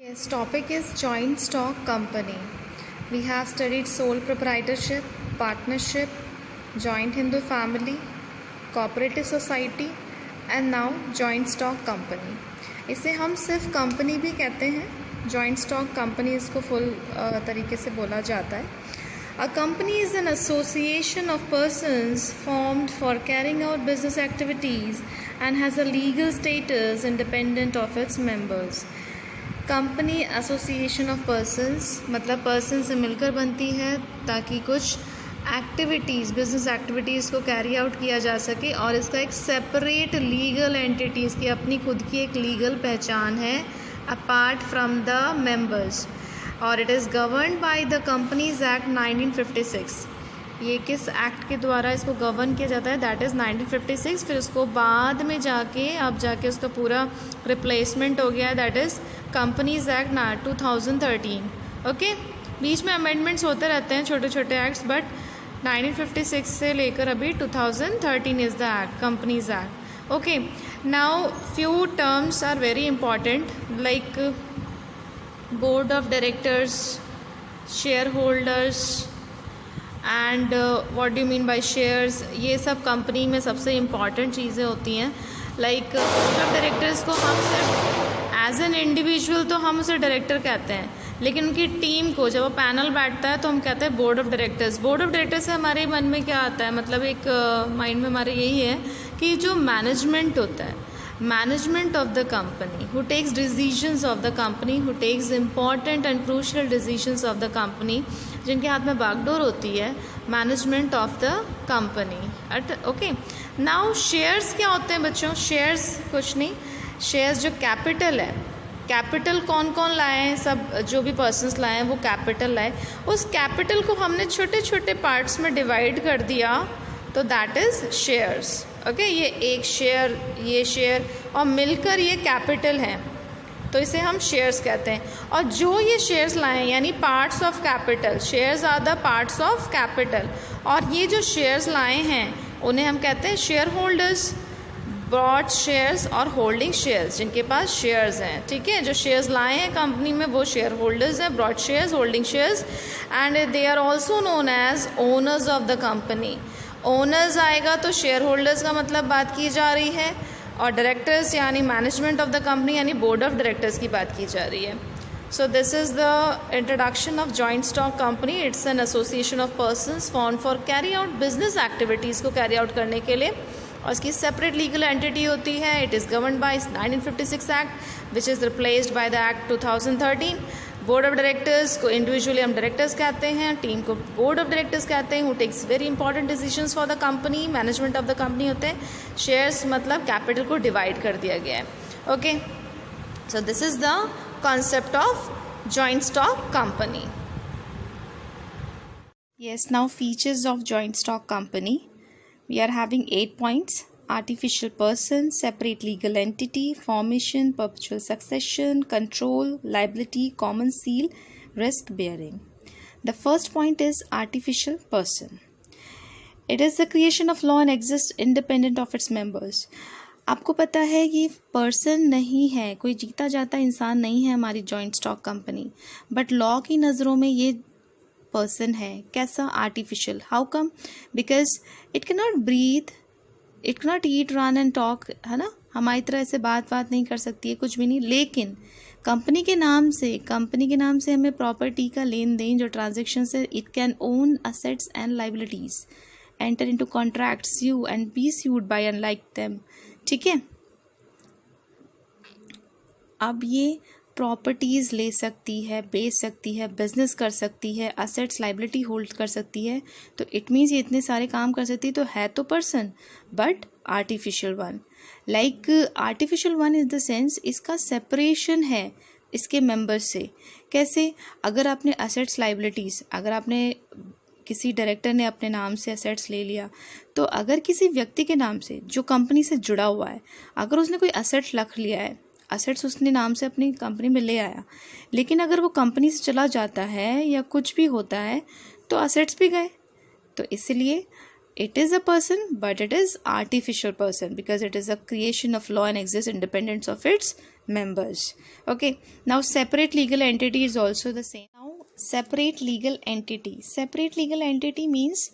Yes, topic is joint stock company. We have studied sole proprietorship, partnership, joint Hindu family, cooperative society and now joint stock company. इसे हम सिर्फ company भी कहते हैं, joint stock company इसको full तरीके से बोला जाता है. A company is an association of persons formed for carrying out business activities and has a legal status independent of its members. Company association of persons मतलब पर्सन से मिलकर बनती है ताकि कुछ एक्टिविटीज़ बिजनेस एक्टिविटीज़ को कैरी आउट किया जा सके और इसका एक सेपरेट लीगल एंटिटी इसकी अपनी खुद की एक लीगल पहचान है अपार्ट फ्रॉम द मेंबर्स और it is governed by the companies act 1956. ये किस एक्ट के द्वारा इसको गवर्न किया जाता है? That is 1956. फिर उसको बाद में जाके उसका पूरा रिप्लेसमेंट हो गया है, that is companies act 2013. Okay, बीच में अमेंडमेंट्स होते रहते हैं छोटे छोटे एक्ट्स, बट 1956 से लेकर अभी 2013 is the act, companies act. Okay, now few terms are very important like board of directors, share holders and what do you mean by shares. ये सब कंपनी में सबसे इम्पॉर्टेंट चीज़ें होती हैं. लाइक बोर्ड ऑफ डायरेक्टर्स को हम सिर्फ एज एन इंडिविजुअल तो हम उसे डायरेक्टर कहते हैं, लेकिन उनकी टीम को जब वो पैनल बैठता है तो हम कहते हैं board of directors. Board of directors से हमारे मन में क्या आता है, मतलब एक माइंड में हमारे यही है कि जो मैनेजमेंट होता है, management of the company, who takes decisions of the company, who takes important and crucial decisions of the company, जिनके हाथ में बागडोर होती है, management of the company. Okay, now shares क्या होते हैं बच्चों? शेयर्स कुछ नहीं, शेयर्स जो कैपिटल है, कैपिटल कौन कौन लाए हैं, सब जो भी पर्सन्स लाए हैं वो कैपिटल लाए. उस कैपिटल को हमने छोटे छोटे पार्ट्स में डिवाइड कर दिया तो दैट इज़ शेयर्स. ओके, ये एक शेयर, ये शेयर और मिलकर ये कैपिटल है, तो इसे हम शेयर्स कहते हैं. और जो ये शेयर्स लाए हैं यानी parts of capital, shares are the parts of capital, और ये जो शेयर्स लाए हैं उन्हें हम कहते हैं शेयर होल्डर्स. ब्रॉड शेयर्स और होल्डिंग शेयर्स, जिनके पास शेयर्स हैं, ठीक है, जो शेयर्स लाए हैं कंपनी में वो शेयर होल्डर्स हैं, broad shares, holding shares, and they are also known as owners of the company. Owners आएगा तो शेयर होल्डर्स का मतलब बात की जा रही है, और डायरेक्टर्स यानी मैनेजमेंट ऑफ द कंपनी यानी बोर्ड ऑफ डायरेक्टर्स की बात की जा रही है. So this is the introduction of joint stock company. It's an association of persons formed for carry out business activities को कैरी आउट करने के लिए, और इसकी सेपरेट लीगल एंटिटी होती है. It is governed by 1956 act which is replaced by the act 2013. Board of directors को individually हम डायरेक्टर्स कहते हैं, टीम को बोर्ड ऑफ डायरेक्टर्स कहते हैं, who takes very important decisions for the company. Management of the company होते हैं. Shares मतलब कैपिटल को डिवाइड कर दिया गया है. Okay, so this is the concept of joint stock company. Yes, now features of joint stock company. We are having 8 points. Artificial person, separate legal entity, formation, perpetual succession, control, liability, common seal, risk bearing. The first point is artificial person. It is the creation of law and exists independent of its members. आपको पता है ये person नहीं है, कोई जीता जाता इंसान नहीं है हमारी joint stock company, but law की नज़रों में ये पर्सन है. कैसा? Artificial. How come? Because it can not breathe, it can not eat, run and talk, है ना, हमारी तरह ऐसे बात नहीं कर सकती है, कुछ भी नहीं, लेकिन कंपनी के नाम से हमें प्रॉपर्टी का लेन देन जो ट्रांजेक्शन है, it can own assets and liabilities, enter into contract, sue and be sued by unlike them. ठीक है, अब ये प्रॉपर्टीज़ ले सकती है, बेच सकती है, बिजनेस कर सकती है, असेट्स लाइबिलिटी होल्ड कर सकती है, तो इट मीन्स ये इतने सारे काम कर सकती है, तो है तो person but artificial one. Like artificial one is the sense इसका सेपरेशन है इसके मेंबर्स से. कैसे? अगर आपने असेट्स लाइबिलिटीज़, अगर आपने किसी डायरेक्टर ने अपने नाम से असेट्स ले लिया, तो अगर किसी व्यक्ति के नाम से जो कंपनी से जुड़ा हुआ है, अगर उसने कोई असेट्स रख लिया है, असेट्स उसने नाम से अपनी कंपनी में ले आया, लेकिन अगर वो कंपनी से चला जाता है या कुछ भी होता है तो असेट्स भी गए. तो इसलिए it is a person but it is artificial person because it is a creation of law and exist independence of its members. Okay, now separate legal entity is also the same. Now separate legal entity means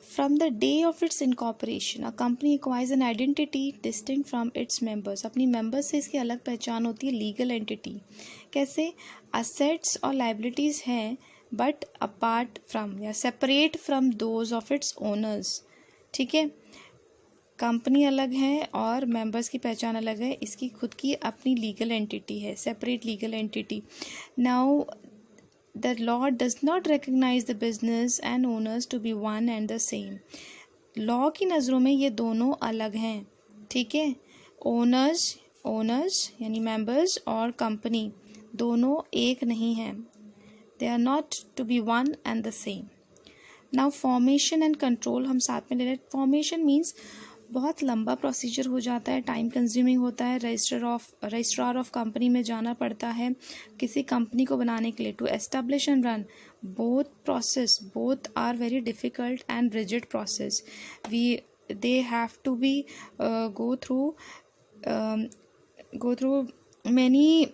from the day of its incorporation a company acquires an identity distinct from its members. अपनी members से इसकी अलग पहचान होती है legal entity. कैसे? assets और liabilities हैं but apart from या separate from those of its owners. ठीक है, कंपनी अलग है और मेंबर्स की पहचान अलग है, इसकी खुद की अपनी लीगल एंटिटी है, separate legal entity. Now the law does not recognise the business and owners to be one and the same. Law की नज़रों में ये दोनों अलग हैं. ठीक है, ओनर्स यानी मेंबर्स और कंपनी दोनों एक नहीं हैं. They are not to be one and the same. Now formation and control हम साथ में ले रहे हैं. फॉर्मेशन मीन्स बहुत लंबा प्रोसीजर हो जाता है, टाइम कंज्यूमिंग होता है, रजिस्ट्रार ऑफ कंपनी में जाना पड़ता है किसी कंपनी को बनाने के लिए. To establish and run both are very difficult and rigid process. They have to be go through many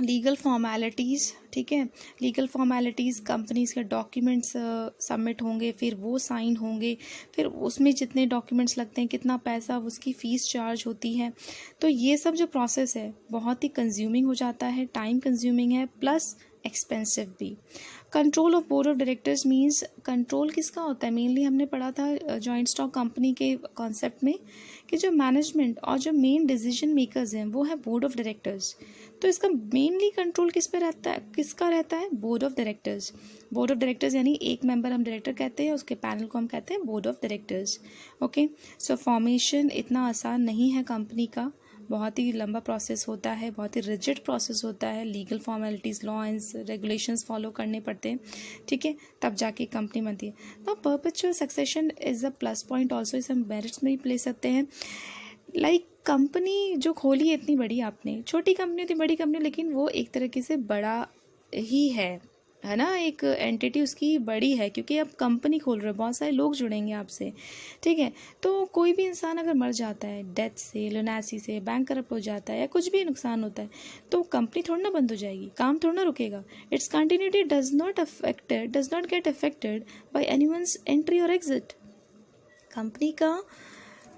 legal formalities. ठीक है, लीगल फॉर्मेलिटीज़, कंपनीज़ के डॉक्यूमेंट्स सबमिट होंगे, फिर वो साइन होंगे, फिर उसमें जितने डॉक्यूमेंट्स लगते हैं, कितना पैसा, उसकी फ़ीस चार्ज होती है. तो ये सब जो प्रोसेस है बहुत ही कंज्यूमिंग हो जाता है, टाइम कंज्यूमिंग है, प्लस एक्सपेंसिव भी. Control of board of directors means control किसका होता है? मेनली हमने पढ़ा था जॉइंट स्टॉक कंपनी के कॉन्सेप्ट में कि जो मैनेजमेंट और जो मेन डिसीजन मेकर्स हैं वो है बोर्ड ऑफ डायरेक्टर्स. तो इसका मेनली कंट्रोल किसका रहता है? Board of directors. Board of directors यानी एक मेंबर हम डायरेक्टर कहते हैं, उसके पैनल को हम कहते हैं board of directors. Okay, so formation इतना आसान नहीं है कंपनी का, बहुत ही लंबा प्रोसेस होता है, बहुत ही रिजिड प्रोसेस होता है, legal formalities, law and regulations follow करने पड़ते हैं. ठीक है, तब जाके कंपनी बनती है. तो perpetual succession is a plus point also, इसे हम मेरिट्स में भी ले सकते हैं. लाइक कंपनी जो खोली है इतनी बड़ी, आपने छोटी कंपनी थी, बड़ी कंपनी, लेकिन वो एक तरीके से बड़ा ही है ना, एक एंटिटी उसकी बड़ी है क्योंकि आप कंपनी खोल रहे हो, बहुत सारे लोग जुड़ेंगे आपसे. ठीक है, तो कोई भी इंसान अगर मर जाता है डेथ से, लुनासी से, बैंक करप्ट हो जाता है या कुछ भी नुकसान होता है तो कंपनी थोड़ी ना बंद हो जाएगी, काम थोड़ा ना रुकेगा. It's continuity does not get affected by anyone's entry और एग्जिट. कंपनी का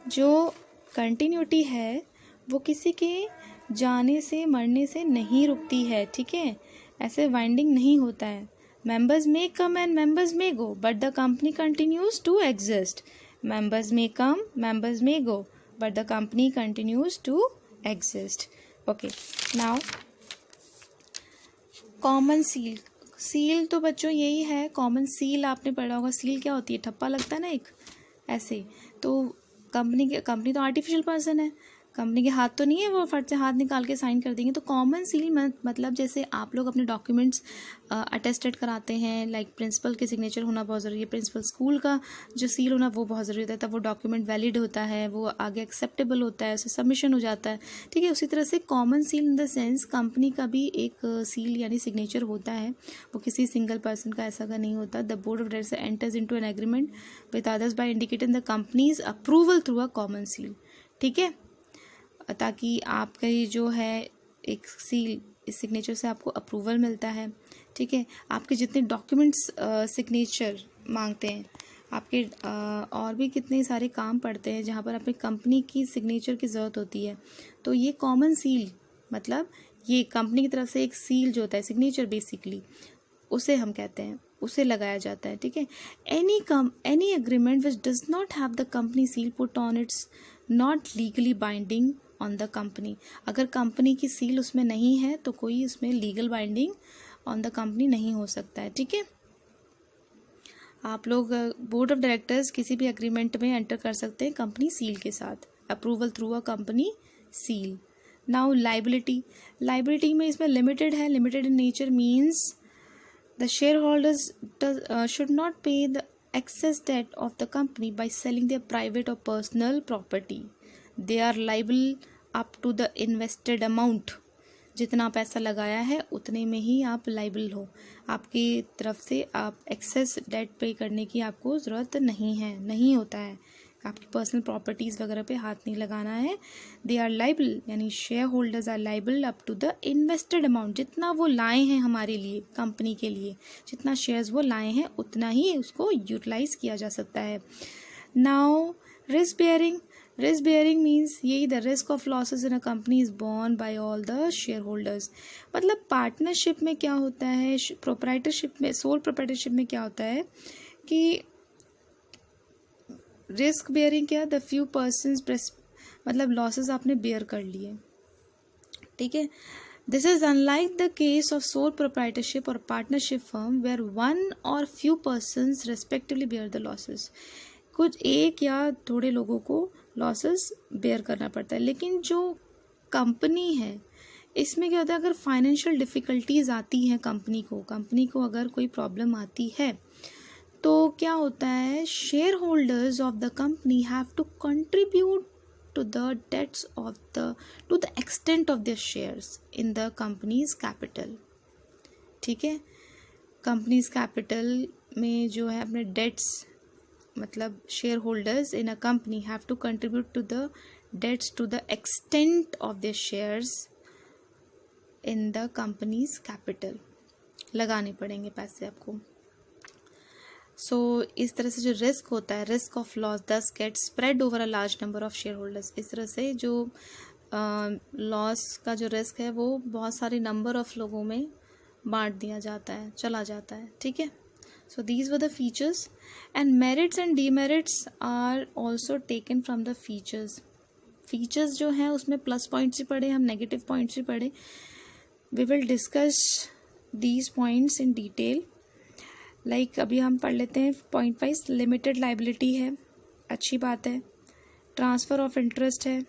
जो कंटिन्यूटी है वो किसी के जाने से, मरने से नहीं रुकती है. ठीक है, ऐसे वाइंडिंग नहीं होता है. Members may come and members may go but the company continues to exist. Members may come, members may go but the company continues to exist. Okay, now common seal तो बच्चों यही है. कॉमन सील आपने पढ़ा होगा. Seal क्या होती है? ठप्पा लगता है ना एक ऐसे. तो कंपनी तो आर्टिफिशियल पर्सन है, कंपनी के हाथ तो नहीं है वो फट से हाथ निकाल के साइन कर देंगे. तो कॉमन सील मतलब जैसे आप लोग अपने डॉक्यूमेंट्स अटेस्टेड कराते हैं, लाइक प्रिंसिपल के सिग्नेचर होना बहुत ज़रूरी है, प्रिंसिपल स्कूल का जो सील होना वो बहुत ज़रूरी होता है, तब वो डॉक्यूमेंट वैलिड होता है, वो आगे एक्सेप्टेबल होता है, उसे सबमिशन हो जाता है. ठीक है, उसी तरह से common seal in the sense company का भी एक सील यानी सिग्नेचर होता है, वो किसी सिंगल पर्सन का ऐसा का नहीं होता. The board of directors enters into an agreement with others by indicating the company's approval through a common seal. ठीक है, ताकि आपका ये जो है एक सील, इस सिग्नेचर से आपको अप्रूवल मिलता है. ठीक है, आपके जितने डॉक्यूमेंट्स सिग्नेचर मांगते हैं, आपके और भी कितने सारे काम पड़ते हैं जहाँ पर अपनी कंपनी की सिग्नेचर की ज़रूरत होती है, तो ये कॉमन सील मतलब ये कंपनी की तरफ से एक सील जो होता है, सिग्नेचर बेसिकली, उसे हम कहते हैं, उसे लगाया जाता है. ठीक है, any agreement which does not have the company seal put on it's not legally binding on the company. अगर कंपनी की सील उसमें नहीं है तो कोई उसमें legal binding on the company नहीं हो सकता है. ठीक है, आप लोग बोर्ड ऑफ डायरेक्टर्स किसी भी एग्रीमेंट में एंटर कर सकते हैं कंपनी सील के साथ, approval through a company seal. Now liability में इसमें लिमिटेड है. Limited in nature means the share holders should not पे the excess debt of the company by selling their private or personal property. They are liable up to the invested amount. जितना पैसा लगाया है उतने में ही आप liable हो. आपकी तरफ से आप एक्सेस डेट पे करने की आपको ज़रूरत नहीं होता है आपकी पर्सनल प्रॉपर्टीज़ वगैरह पे हाथ नहीं लगाना है। दे आर लाइबल, यानी share holders are liable up to the invested amount, जितना वो लाए हैं हमारे लिए, कंपनी के लिए जितना शेयर्स वो लाए हैं उतना ही उसको यूटिलाइज किया जा सकता है। नाउ रिस्क बेयरिंग मीन्स यही, the risk of losses in a company is borne by all the share holders. मतलब पार्टनरशिप में क्या होता है, प्रोप्राइटरशिप में, सोल प्रोप्राइटरशिप में क्या होता है कि रिस्क बेयरिंग क्या, द फ्यू पर्सन्स, मतलब लॉसेस आपने बेयर कर लिए, ठीक है। This is unlike the case of sole proprietorship or partnership firm where one or few persons respectively bear the losses. कुछ एक या थोड़े लोगों को लॉसेस बेयर करना पड़ता है। लेकिन जो कंपनी है इसमें क्या होता है, अगर फाइनेंशियल डिफ़िकल्टीज आती हैं कंपनी को अगर कोई प्रॉब्लम आती है तो क्या होता है, share holders of the company have to contribute to the debts of to the extent of their shares in the company's capital, ठीक है। कंपनीज कैपिटल में जो है अपने डेट्स, मतलब share holders in a company have to contribute to the debts to the extent of their shares in the company's capital, लगाने पड़ेंगे पैसे आपको। सो इस तरह से जो रिस्क होता है, risk of loss thus get spread over a large number of share holders. इस तरह से जो लॉस का जो रिस्क है वो बहुत सारे नंबर ऑफ लोगों में बांट दिया जाता है, चला जाता है, ठीक है। So these were the features, and merits and demerits are also taken from the features. Features जो हैं उसमें प्लस पॉइंट्स ही पढ़े, हम नेगेटिव पॉइंट्स ही पढ़े। We will discuss these points in detail. Like अभी हम पढ़ लेते हैं पॉइंट वाइज। लिमिटेड लाइबिलिटी है, अच्छी बात है। ट्रांसफ़र ऑफ इंटरेस्ट है,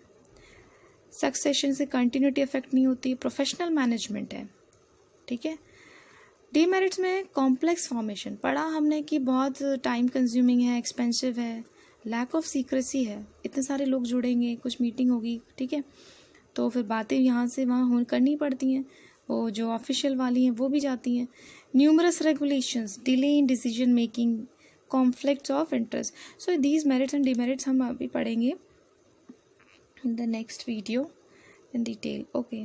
सक्सेशन से कंटिन्यूटी अफेक्ट नहीं होती, प्रोफेशनल मैनेजमेंट है, ठीक है। डीमेरिट्स में कॉम्प्लेक्स फॉर्मेशन पढ़ा हमने कि बहुत टाइम कंज्यूमिंग है, एक्सपेंसिव है, लैक ऑफ सीक्रेसी है, इतने सारे लोग जुड़ेंगे, कुछ मीटिंग होगी, ठीक है, तो फिर बातें यहाँ से वहाँ करनी पड़ती हैं, वो जो ऑफिशियल वाली हैं वो भी जाती हैं। Numerous regulations, delay in decision making, conflicts of interest. So these merits and demerits हम अभी पढ़ेंगे in the next video in detail. Okay.